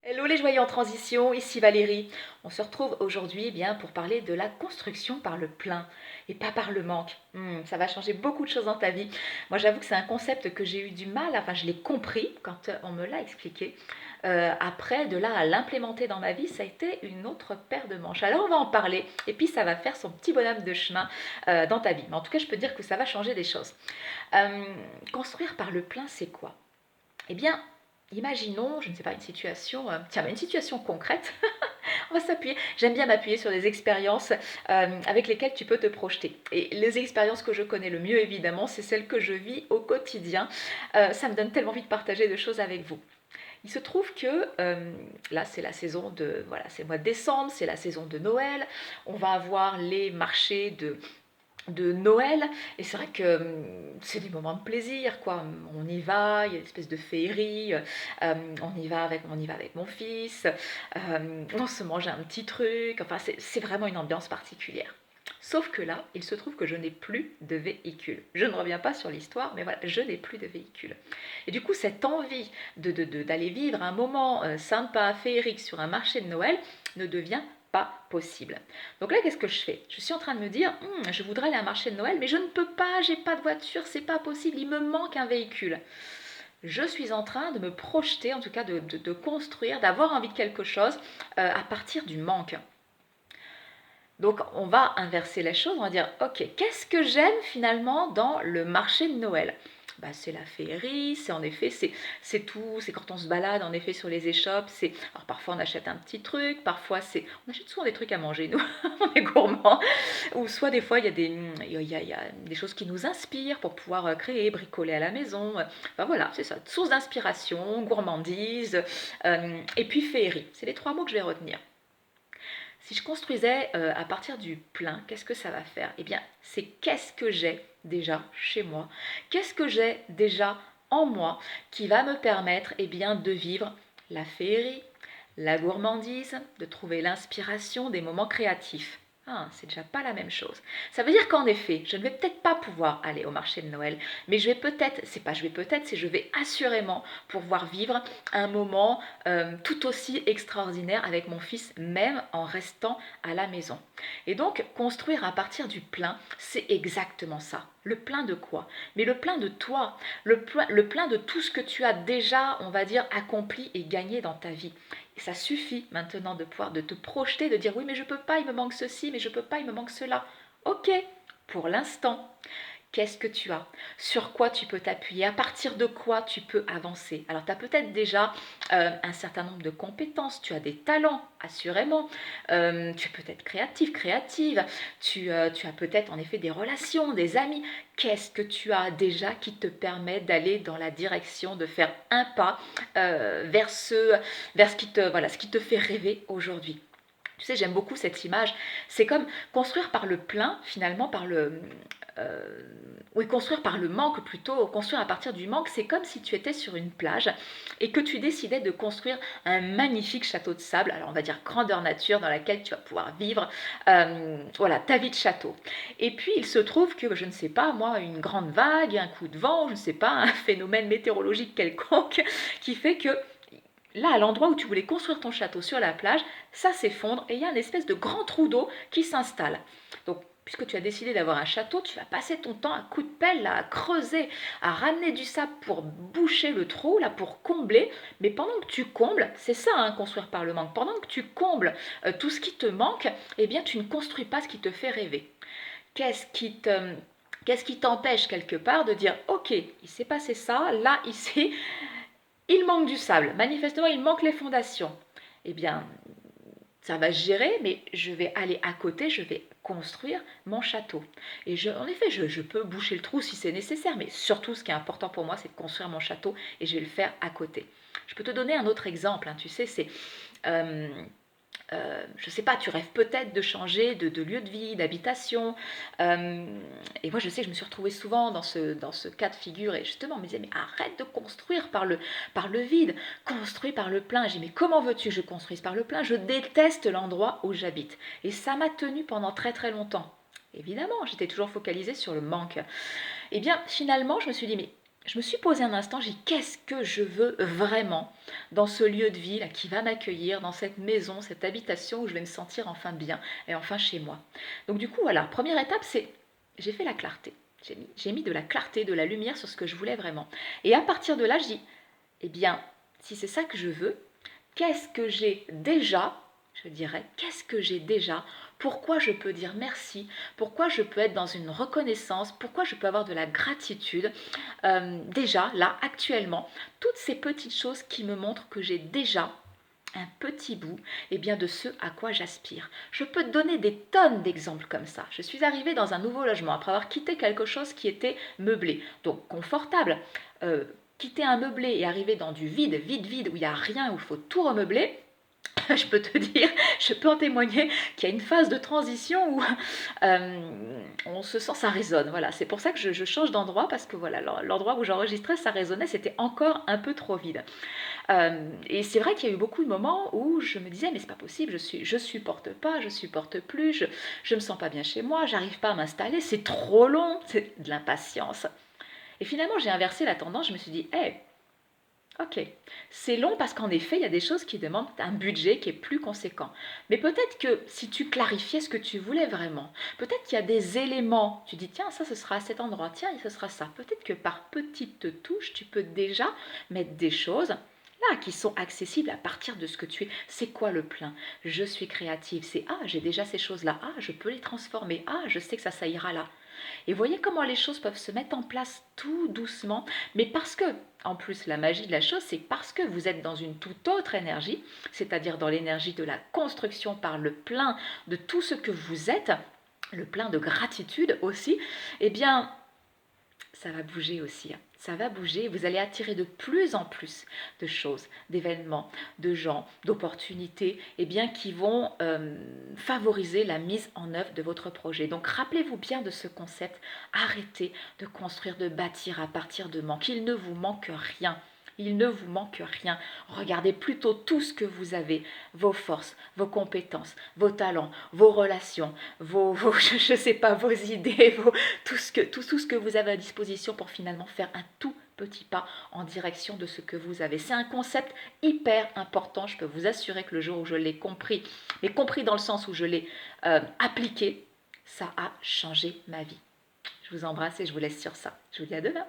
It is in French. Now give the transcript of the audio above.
Hello les joyeux en transition, ici Valérie. On se retrouve aujourd'hui pour parler de la construction par le plein et pas par le manque. Ça va changer beaucoup de choses dans ta vie. Moi j'avoue que c'est un concept que j'ai eu du mal, enfin je l'ai compris quand on me l'a expliqué. Après, de là à l'implémenter dans ma vie, ça a été une autre paire de manches. Alors on va en parler et puis ça va faire son petit bonhomme de chemin dans ta vie. Mais en tout cas je peux dire que ça va changer des choses. Euh, Construire par le plein c'est quoi? Eh bien, imaginons, je ne sais pas, une situation, une situation concrète. On va s'appuyer. J'aime bien m'appuyer sur des expériences avec lesquelles tu peux te projeter. Et les expériences que je connais le mieux, évidemment, c'est celles que je vis au quotidien. Ça me donne tellement envie de partager des choses avec vous. Il se trouve que là, c'est la saison de, voilà, c'est le mois de décembre, c'est la saison de Noël. On va avoir les marchés de Noël, et c'est vrai que c'est des moments de plaisir, quoi. On y va, il y a une espèce de féerie, on y va avec mon fils, on se mange un petit truc, enfin c'est vraiment une ambiance particulière. Sauf que là, il se trouve que je n'ai plus de véhicule. Je ne reviens pas sur l'histoire, mais voilà, je n'ai plus de véhicule. Et du coup, cette envie d'aller vivre un moment sympa, féerique sur un marché de Noël ne devient pas possible. Donc là, qu'est-ce que je fais? Je suis en train de me dire, je voudrais aller à un marché de Noël, mais je ne peux pas, j'ai pas de voiture, c'est pas possible, il me manque un véhicule. Je suis en train de me projeter, en tout cas de construire, d'avoir envie de quelque chose à partir du manque. Donc on va inverser les choses, on va dire, ok, qu'est-ce que j'aime finalement dans le marché de Noël? C'est la féerie, c'est en effet, c'est tout, c'est quand on se balade en effet sur les échoppes, alors parfois on achète un petit truc, parfois on achète souvent des trucs à manger, nous, on est gourmands, ou soit des fois il y a des choses qui nous inspirent pour pouvoir créer, bricoler à la maison, voilà, c'est ça, source d'inspiration, gourmandise, et puis féerie, c'est les trois mots que je vais retenir. Si je construisais à partir du plein, qu'est-ce que ça va faire? Eh bien, c'est qu'est-ce que j'ai déjà chez moi? Qu'est-ce que j'ai déjà en moi qui va me permettre de vivre la féerie, la gourmandise, de trouver l'inspiration des moments créatifs? Ah, c'est déjà pas la même chose. Ça veut dire qu'en effet, je ne vais peut-être pas pouvoir aller au marché de Noël, mais c'est je vais assurément pouvoir vivre un moment tout aussi extraordinaire avec mon fils, même en restant à la maison. Et donc, construire à partir du plein, c'est exactement ça. Le plein de quoi? Mais le plein de toi, le plein de tout ce que tu as déjà, on va dire, accompli et gagné dans ta vie. Et ça suffit maintenant de te projeter, de dire oui mais je peux pas, il me manque ceci, mais je peux pas, il me manque cela. Ok, pour l'instant. Qu'est-ce que tu as? Sur quoi tu peux t'appuyer? À partir de quoi tu peux avancer? Alors, tu as peut-être déjà un certain nombre de compétences, tu as des talents, assurément. Tu es peut-être créatif, créative. Tu as peut-être en effet des relations, des amis. Qu'est-ce que tu as déjà qui te permet d'aller dans la direction de faire un pas vers ce qui te fait rêver aujourd'hui? Tu sais, j'aime beaucoup cette image. C'est comme construire par le plein, finalement, euh, oui, construire par le manque plutôt, construire à partir du manque, c'est comme si tu étais sur une plage et que tu décidais de construire un magnifique château de sable, alors on va dire grandeur nature, dans laquelle tu vas pouvoir vivre voilà, ta vie de château. Et puis il se trouve que, je ne sais pas, moi, une grande vague, un coup de vent, je ne sais pas, un phénomène météorologique quelconque qui fait que là, à l'endroit où tu voulais construire ton château sur la plage, ça s'effondre et il y a une espèce de grand trou d'eau qui s'installe. Donc, puisque tu as décidé d'avoir un château, tu vas passer ton temps à coup de pelle, là, à creuser, à ramener du sable pour boucher le trou, là, pour combler. Mais pendant que tu combles, c'est ça, hein, construire par le manque, pendant que tu combles tout ce qui te manque, eh bien, tu ne construis pas ce qui te fait rêver. Qu'est-ce qui te... Qu'est-ce qui t'empêche quelque part de dire ok, il s'est passé ça, là, ici, il manque du sable, manifestement il manque les fondations. Eh bien, ça va se gérer, mais je vais aller à côté, je vais construire mon château. Et en effet, je peux boucher le trou si c'est nécessaire, mais surtout ce qui est important pour moi, c'est de construire mon château et je vais le faire à côté. Je peux te donner un autre exemple, hein, tu sais, c'est... Euh, je ne sais pas, tu rêves peut-être de changer de lieu de vie, d'habitation. Et moi, je sais, je me suis retrouvée souvent dans ce cas de figure. Et justement, on me disait, mais arrête de construire par le vide, construis par le plein. J'ai dit, mais comment veux-tu que je construise par le plein? Je déteste l'endroit où j'habite. Et ça m'a tenue pendant très très longtemps. Évidemment, j'étais toujours focalisée sur le manque. Et bien, finalement, je me suis dit, mais je me suis posé un instant, j'ai dit qu'est-ce que je veux vraiment dans ce lieu de vie là, qui va m'accueillir, dans cette maison, cette habitation où je vais me sentir enfin bien et enfin chez moi. Donc du coup, voilà, première étape, c'est j'ai fait la clarté. J'ai mis de la clarté, de la lumière sur ce que je voulais vraiment. Et à partir de là, je dis, eh bien, si c'est ça que je veux, qu'est-ce que j'ai déjà, je dirais, qu'est-ce que j'ai déjà, pourquoi je peux dire merci, pourquoi je peux être dans une reconnaissance, pourquoi je peux avoir de la gratitude, déjà, là, actuellement, toutes ces petites choses qui me montrent que j'ai déjà un petit bout bien, de ce à quoi j'aspire. Je peux te donner des tonnes d'exemples comme ça. Je suis arrivée dans un nouveau logement après avoir quitté quelque chose qui était meublé, donc confortable. Quitter un meublé et arriver dans du vide, vide, où il n'y a rien, où il faut tout remeubler, je peux te dire, je peux en témoigner qu'il y a une phase de transition où on se sent, ça résonne. Voilà, c'est pour ça que je change d'endroit parce que voilà, l'endroit où j'enregistrais, ça résonnait, c'était encore un peu trop vide. Et c'est vrai qu'il y a eu beaucoup de moments où je me disais mais c'est pas possible, je supporte pas, je supporte plus, je me sens pas bien chez moi, j'arrive pas à m'installer, c'est trop long, c'est de l'impatience. Et finalement j'ai inversé la tendance, je me suis dit hey, ok, c'est long parce qu'en effet, il y a des choses qui demandent un budget qui est plus conséquent. Mais peut-être que si tu clarifiais ce que tu voulais vraiment, peut-être qu'il y a des éléments, tu dis tiens, ça ce sera à cet endroit, tiens, ce sera ça. Peut-être que par petites touches, tu peux déjà mettre des choses là qui sont accessibles à partir de ce que tu es. C'est quoi le plein? Je suis créative, c'est ah, j'ai déjà ces choses-là, ah, je peux les transformer, ah, je sais que ça ira là. Et voyez comment les choses peuvent se mettre en place tout doucement, mais parce que, en plus, la magie de la chose, c'est parce que vous êtes dans une toute autre énergie, c'est-à-dire dans l'énergie de la construction par le plein de tout ce que vous êtes, le plein de gratitude aussi, eh bien, ça va bouger aussi. Ça va bouger, vous allez attirer de plus en plus de choses, d'événements, de gens, d'opportunités qui vont favoriser la mise en œuvre de votre projet. Donc rappelez-vous bien de ce concept, arrêtez de construire, de bâtir à partir de manque. Il ne vous manque rien. Il ne vous manque rien. Regardez plutôt tout ce que vous avez, vos forces, vos compétences, vos talents, vos relations, je ne sais pas, vos idées, tout ce que vous avez à disposition pour finalement faire un tout petit pas en direction de ce que vous avez. C'est un concept hyper important, je peux vous assurer que le jour où je l'ai compris, mais compris dans le sens où je l'ai appliqué, ça a changé ma vie. Je vous embrasse et je vous laisse sur ça. Je vous dis à demain.